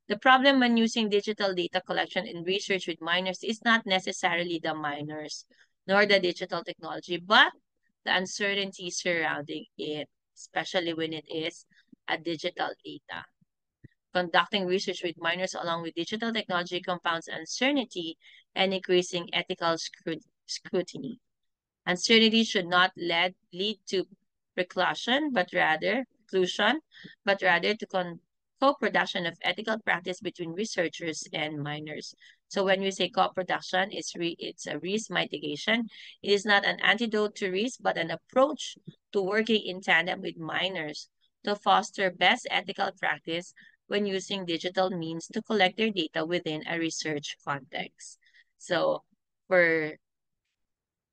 The problem when using digital data collection in research with minors is not necessarily the minors, nor the digital technology, but the uncertainty surrounding it, especially when it is a digital data. Conducting research with minors along with digital technology compounds uncertainty and increasing ethical scrutiny. Uncertainty should not lead to preclusion, but rather to co-production of ethical practice between researchers and minors. So when we say co-production, it's a risk mitigation. It is not an antidote to risk, but an approach to working in tandem with minors to foster best ethical practice when using digital means to collect their data within a research context. So for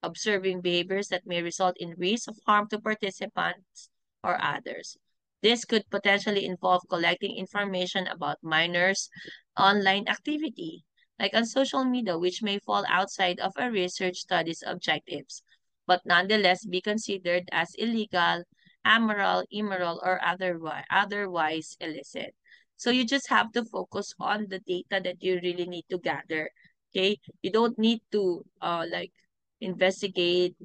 observing behaviors that may result in risk of harm to participants or others. This could potentially involve collecting information about minors' online activity, like on social media, which may fall outside of a research study's objectives, but nonetheless be considered as illegal, amoral, immoral, or otherwise illicit. So you just have to focus on the data that you really need to gather. Okay, you don't need to investigate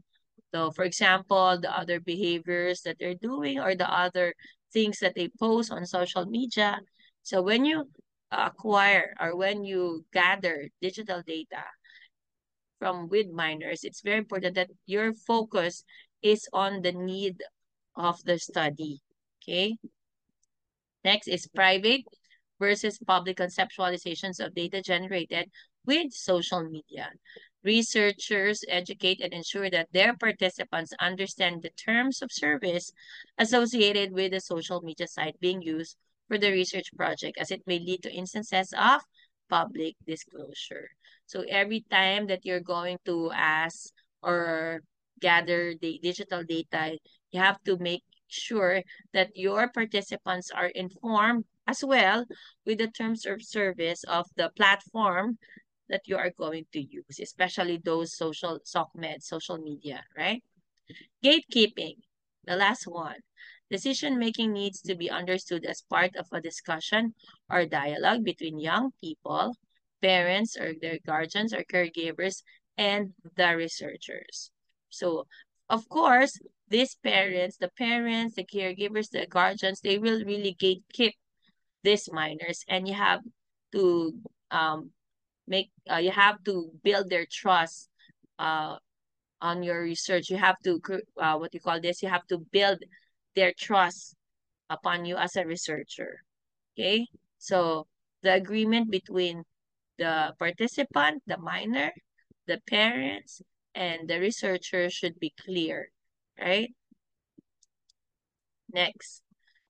for example, the other behaviors that they're doing or the other things that they post on social media. So when you acquire or when you gather digital data from with minors, it's very important that your focus is on the need of the study. Okay. Next is private versus public conceptualizations of data generated with social media. Researchers educate and ensure that their participants understand the terms of service associated with the social media site being used for the research project, as it may lead to instances of public disclosure. So every time that you're going to ask or gather the digital data, you have to make sure that your participants are informed as well with the terms of service of the platform that you are going to use, especially those social media, right? Gatekeeping, the last one. Decision making needs to be understood as part of a discussion or dialogue between young people, parents or their guardians or caregivers, and the researchers. So, of course, the caregivers, the guardians, they will really gatekeep these minors, and you have to um, you have to build their trust uh, on your research. You have to what you call this? You have to build their trust upon you as a researcher. Okay, so the agreement between the participant, the minor, the parents, and the researcher should be clear, right? Next.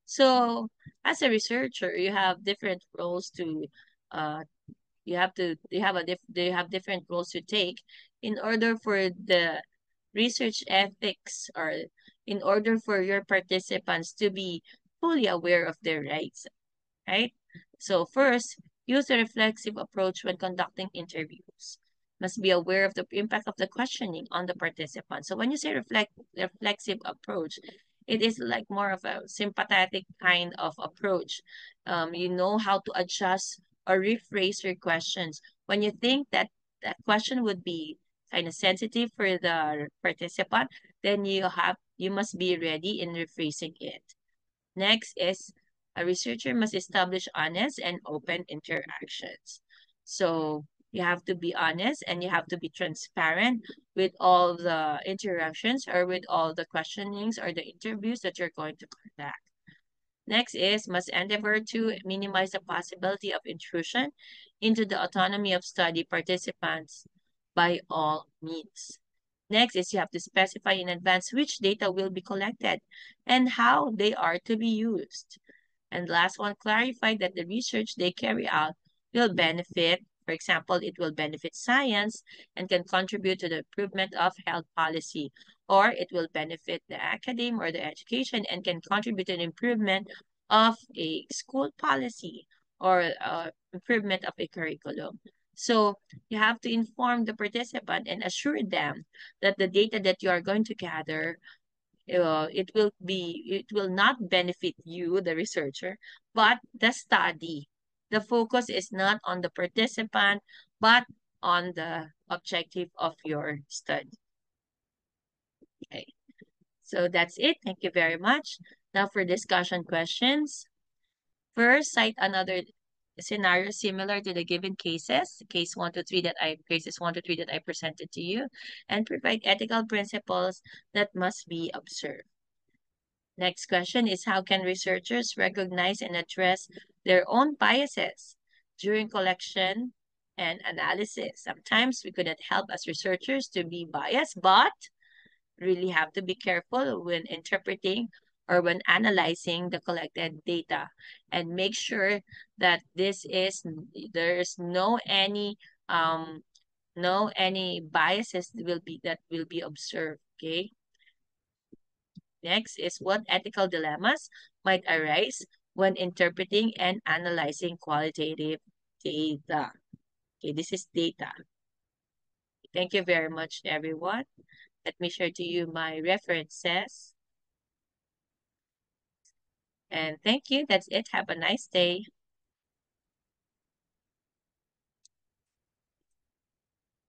So, as a researcher, you have different roles to uh, they have different roles to take in order for the research ethics or in order for your participants to be fully aware of their rights, right? So first, use a reflexive approach when conducting interviews. Must be aware of the impact of the questioning on the participant. So when you say reflexive approach, it is like more of a sympathetic kind of approach. You know how to adjust or rephrase your questions when you think that that question would be kind of sensitive for the participant. Then you must be ready in rephrasing it. Next is a researcher must establish honest and open interactions. So you have to be honest and you have to be transparent with all the interactions or with all the questionings or the interviews that you're going to conduct. Next is must endeavor to minimize the possibility of intrusion into the autonomy of study participants by all means. Next is you have to specify in advance which data will be collected and how they are to be used. And last one, clarify that the research they carry out will benefit, for example, it will benefit science and can contribute to the improvement of health policy, or it will benefit the academe or the education and can contribute to the improvement of a school policy or improvement of a curriculum. So you have to inform the participant and assure them that the data that you are going to gather it will not benefit you, the researcher, but the study. the focus is not on the participant, but on the objective of your study. Okay. So that's it. Thank you very much. Now for discussion questions. First, cite another scenario similar to the given cases, cases 1 to 3 that I presented to you, and provide ethical principles that must be observed. Next question is, how can researchers recognize and address their own biases during collection and analysis? Sometimes we couldn't help as researchers to be biased, but really have to be careful when interpreting or when analyzing the collected data, and make sure that there's no any biases that will be observed. Okay. Next is, what ethical dilemmas might arise when interpreting and analyzing qualitative data. Okay, this is data. Thank you very much, everyone. Let me share to you my references. And thank you. That's it. Have a nice day.